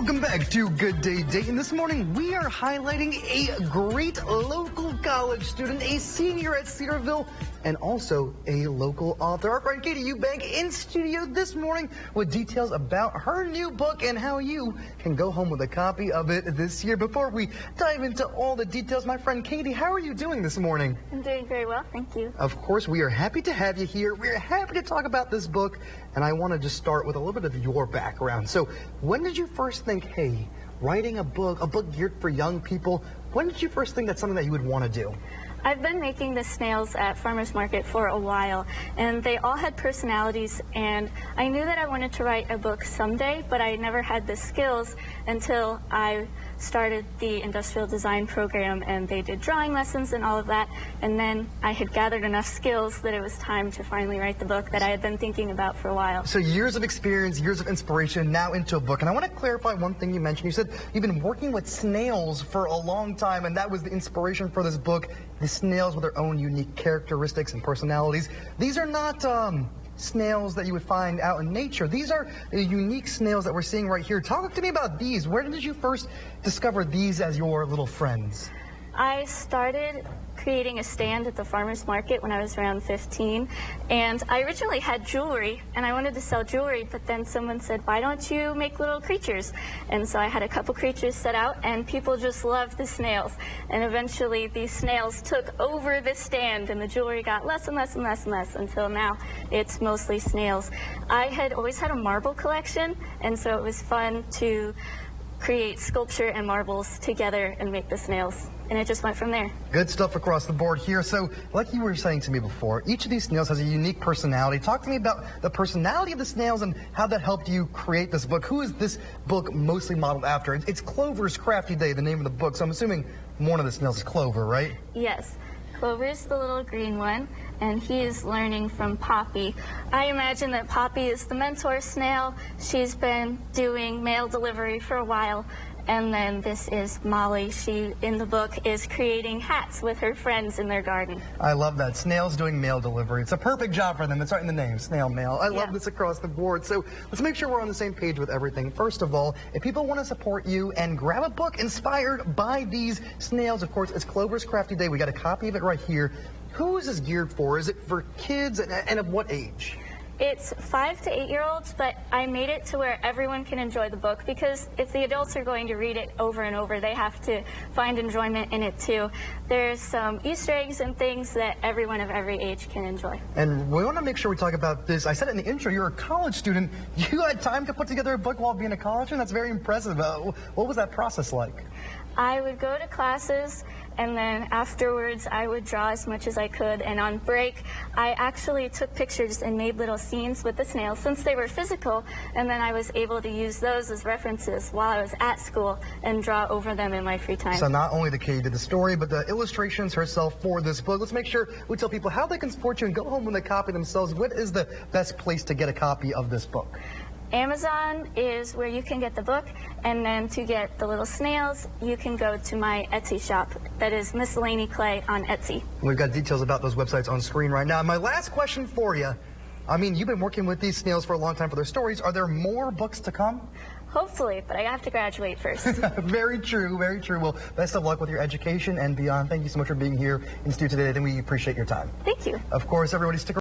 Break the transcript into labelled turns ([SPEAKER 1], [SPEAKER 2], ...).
[SPEAKER 1] Welcome back to Good Day Dayton. This morning we are highlighting a great local college student, a senior at Cedarville, and also a local author. Our friend Katie Eubank in studio this morning with details about her new book and how you can go home with a copy of it this year. Before we dive into all the details, my friend Katie, how are you doing this morning?
[SPEAKER 2] I'm doing very well, thank you.
[SPEAKER 1] Of course, we are happy to have you here. We're happy to talk about this book, and I want to just start with a little bit of your background. So when did you first think, hey, writing a book geared for young people, when did you first think that's something that you would want to do?
[SPEAKER 2] I've been making the snails at farmers market for a while, and they all had personalities, and I knew that I wanted to write a book someday, but I never had the skills until I started the industrial design program, and they did drawing lessons and all of that, and then I had gathered enough skills that it was time to finally write the book that I had been thinking about for a while.
[SPEAKER 1] So years of experience, years of inspiration, now into a book. And I want to clarify one thing you mentioned. You said you've been working with snails for a long time, and that was the inspiration for this book. The snails with their own unique characteristics and personalities. These are not snails that you would find out in nature. These are unique snails that we're seeing right here. Talk to me about these. Where did you first discover these as your little friends?
[SPEAKER 2] I started creating a stand at the farmers market when I was around 15, and I originally had jewelry, and I wanted to sell jewelry, but then someone said, why don't you make little creatures? And so I had a couple creatures set out, and people just loved the snails, and eventually these snails took over the stand, and the jewelry got less and less and less and less until now it's mostly snails. I had always had a marble collection, and so it was fun to create sculpture and marbles together and make the snails. And it just went from there.
[SPEAKER 1] Good stuff across the board here. So, like you were saying to me before, each of these snails has a unique personality. Talk to me about the personality of the snails and how that helped you create this book. Who is this book mostly modeled after? It's Clover's Crafty Day, the name of the book. So I'm assuming one of the snails is Clover, right?
[SPEAKER 2] Yes. Clover's the little green one, and he is learning from Poppy. I imagine that Poppy is the mentor snail. She's been doing mail delivery for a while. And then this is Molly. She, in the book, is creating hats with her friends in their garden.
[SPEAKER 1] I love that. Snails doing mail delivery. It's a perfect job for them. It's right in the name, snail mail. I love this across the board. So let's make sure we're on the same page with everything. First of all, if people want to support you and grab a book inspired by these snails, of course, it's Clover's Crafty Day. We got a copy of it right here. Who is this geared for? Is it for kids, and of what age?
[SPEAKER 2] It's 5 to 8-year-olds, but I made it to where everyone can enjoy the book, because if the adults are going to read it over and over, they have to find enjoyment in it too. There's some Easter eggs and things that everyone of every age can enjoy.
[SPEAKER 1] And we want to make sure we talk about this. I said it in the intro, you're a college student. You had time to put together a book while being a college student? That's very impressive. What was that process like?
[SPEAKER 2] I would go to classes, and then afterwards I would draw as much as I could, and on break I actually took pictures and made little scenes with the snails since they were physical, and then I was able to use those as references while I was at school and draw over them in my free time.
[SPEAKER 1] So not only the Katie did the story, but the illustrations herself for this book. Let's make sure we tell people how they can support you and go home with a copy themselves. What is the best place to get a copy of this book?
[SPEAKER 2] Amazon is where you can get the book, and then to get the little snails, you can go to my Etsy shop. That is Miscellany Clay on Etsy.
[SPEAKER 1] We've got details about those websites on screen right now. My last question for you, I mean, you've been working with these snails for a long time for their stories. Are there more books to come?
[SPEAKER 2] Hopefully, but I have to graduate first.
[SPEAKER 1] Very true, very true. Well, best of luck with your education and beyond. Thank you so much for being here in studio today. I think we appreciate your time.
[SPEAKER 2] Thank you.
[SPEAKER 1] Of course, everybody stick around.